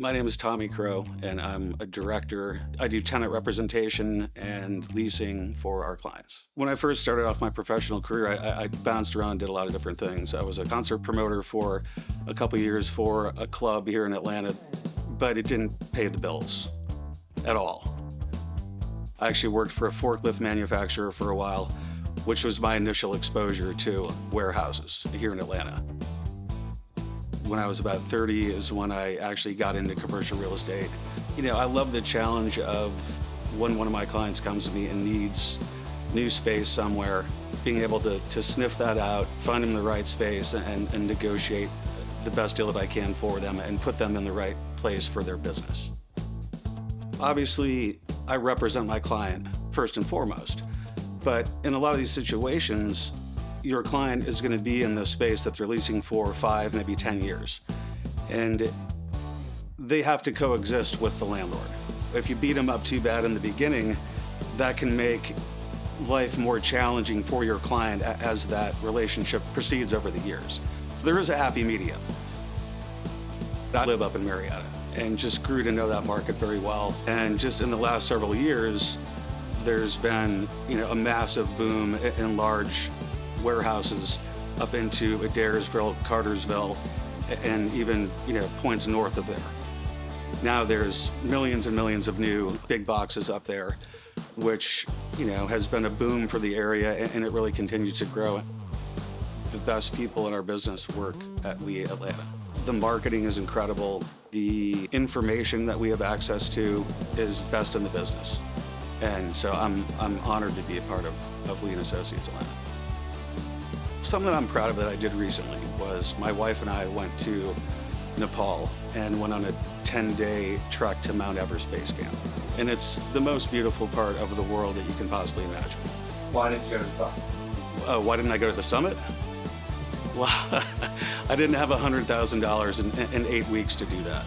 My name is Tommy Crowe, and I'm a director. I do tenant representation and leasing for our clients. When I first started off my professional career, I bounced around and did a lot of different things. I was a concert promoter for a couple years for a club here in Atlanta, but it didn't pay the bills at all. I actually worked for a forklift manufacturer for a while, which was my initial exposure to warehouses here in Atlanta. When I was about 30 is when I actually got into commercial real estate. I love the challenge of when one of my clients comes to me and needs new space somewhere, being able to sniff that out, find them the right space, and negotiate the best deal that I can for them and put them in the right place for their business. Obviously, I represent my client first and foremost, but in a lot of these situations, your client is going to be in the space that they're leasing for 5, maybe 10 years. And they have to coexist with the landlord. If you beat them up too bad in the beginning, that can make life more challenging for your client as that relationship proceeds over the years. So there is a happy medium. I live up in Marietta and just grew to know that market very well. And just in the last several years, there's been a massive boom in large warehouses up into Adairsville, Cartersville, and even points north of there. Now there's millions and millions of new big boxes up there, which has been a boom for the area, and it really continues to grow. The best people in our business work at Lee Atlanta. The marketing is incredible. The information that we have access to is best in the business, and so I'm honored to be a part of Lee & Associates Atlanta. Something I'm proud of that I did recently was my wife and I went to Nepal and went on a 10-day trek to Mount Everest Base Camp. And it's the most beautiful part of the world that you can possibly imagine. Why didn't you go to the top? Why didn't I go to the summit? Well, I didn't have $100,000 in 8 weeks to do that.